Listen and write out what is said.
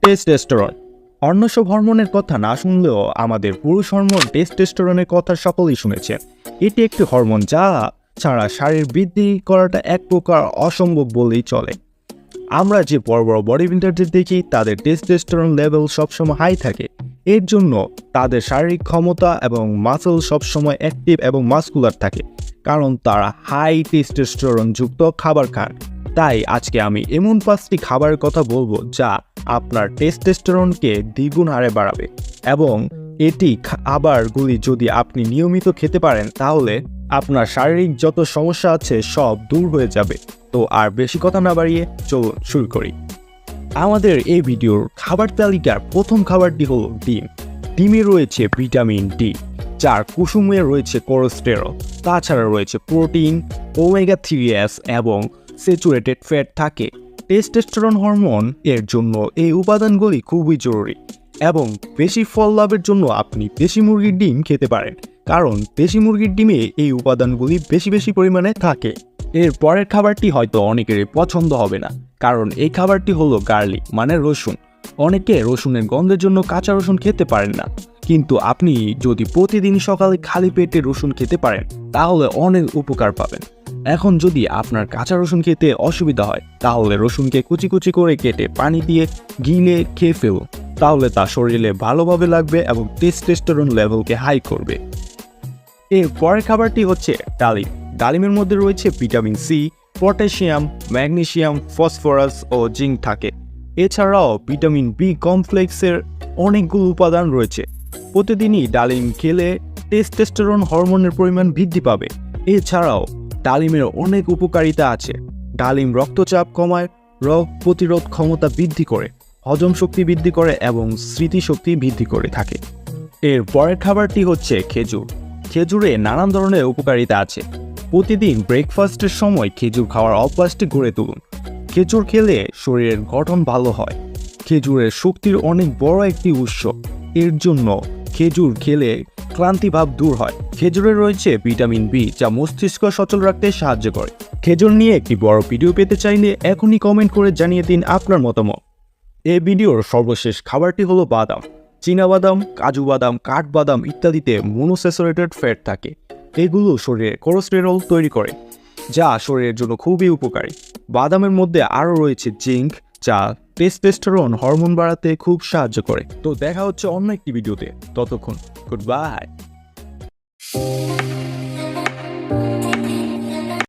Testosterone. অন্য সব হরমোনের কথা না শুনলেও আমাদের পুরুষ হরমোন টেস্টোস্টেরনের কথা সকলেই শুনেছেন। এটি একটি হরমোন যা ছাড়া শারীর বৃদ্ধি করাটা এক প্রকার অসম্ভব বলেই চলে। আমরা যে বড় বড় বডি বিল্ডারদের দেখি তাদের টেস্টোস্টেরন লেভেল সবসময় হাই থাকে। এর জন্য তাদের শারীরিক ক্ষমতা এবং মাসল সবসময় অ্যাক্টিভ এবং মাসকুলার থাকে, কারণ তারা হাই টেস্টোস্টেরন যুক্ত খাবার খান। তাই আজকে আমি এমন 5টি খাবারের কথা বলবো যা আপনার টেস্টোস্টেরনকে দ্বিগুণ হারে বাড়াবে, এবং এটি খাবারগুলি যদি আপনি নিয়মিত খেতে পারেন তাহলে আপনার শারীরিক যত সমস্যা আছে সব দূর হয়ে যাবে। তো আর বেশি কথা না বাড়িয়ে চলুন শুরু করি। আমাদের এই ভিডিওর খাবার তালিকার প্রথম খাবারটি হলো ডিম। ডিমে রয়েছে ভিটামিন ডি, যার কুসুমে রয়েছে কোলেস্টেরল, তাছাড়া রয়েছে প্রোটিন, ওমেগা 3s এবং স্যাচুরেটেড ফ্যাট থাকে। টেস্টোস্টেরন হরমোন এর জন্য এই উপাদানগুলি খুবই জরুরি, এবং বেশি ফল লাভের জন্য আপনি দেশি মুরগির ডিম খেতে পারেন, কারণ দেশি মুরগির ডিমে এই উপাদানগুলি বেশি পরিমাণে থাকে। এর পরের খাবারটি হয়তো অনেকেরই পছন্দ হবে না, কারণ এই খাবারটি হলো গার্লিক মানে রসুন। অনেকে রসুনের গন্ধের জন্য কাঁচা রসুন খেতে পারেন না, কিন্তু আপনি যদি প্রতিদিন সকালে খালি পেটে রসুন খেতে পারেন তাহলে অনেক উপকার পাবেন। এখন যদি আপনার কাঁচা রসুন খেতে অসুবিধা হয় তাহলে রসুনকে কুচি কুচি করে কেটে পানি দিয়ে গিলে খেয়ে ফেলুন, তাহলে তা শরীরে ভালোভাবে লাগবে এবং টেস্টোস্টেরন লেভেলকে হাই করবে। এর পরের খাবারটি হচ্ছে ডালিম। ডালিমের মধ্যে রয়েছে vitamin C, potassium, magnesium, phosphorus ও জিঙ্ক থাকে। এছাড়াও ভিটামিন বি কমপ্লেক্সের অনেকগুলো উপাদান রয়েছে। প্রতিদিনই ডালিম খেলে টেস্টোস্টেরন হরমোনের পরিমাণ বৃদ্ধি পাবে। এছাড়াও ডালিমের অনেক উপকারিতা আছে। ডালিম রক্তচাপ কমায়, রোগ প্রতিরোধ ক্ষমতা বৃদ্ধি করে, হজম শক্তি বৃদ্ধি করে এবং স্মৃতিশক্তি বৃদ্ধি করে থাকে। এর পরের খাবারটি হচ্ছে খেজুর। খেজুরে নানান ধরনের উপকারিতা আছে। প্রতিদিন ব্রেকফাস্টের সময় খেজুর খাওয়ার অভ্যাসটি গড়ে তুলুন। খেজুর খেলে শরীরের গঠন ভালো হয়। খেজুরের শক্তির অনেক বড় একটি উৎস। এর জন্য খেজুর খেলে ক্লান্তিভাব দূর হয়। খেজুরে রয়েছে ভিটামিন বি, যা মস্তিষ্ক সচল রাখতে সাহায্য করে। খেজুর নিয়ে একটি বড় ভিডিও পেতে চাইলে এখনই কমেন্ট করে জানিয়ে দিন আপনার মতামত। এই ভিডিওর সর্বশেষ খাবারটি হলো বাদাম। চীনাবাদাম, কাজু বাদাম, কাঠবাদাম ইত্যাদিতে মনোস্যাচুরেটেড ফ্যাট থাকে। এগুলো শরীরে কোলেস্টেরল তৈরি করে, যা শরীরের জন্য খুবই উপকারী। বাদামের মধ্যে আরও রয়েছে জিঙ্ক, যা টেস্টোস্টেরন হরমোন বাড়াতে খুব সাহায্য করে। তো দেখা হচ্ছে অন্য একটি ভিডিওতে, ততক্ষণ গুড বাই।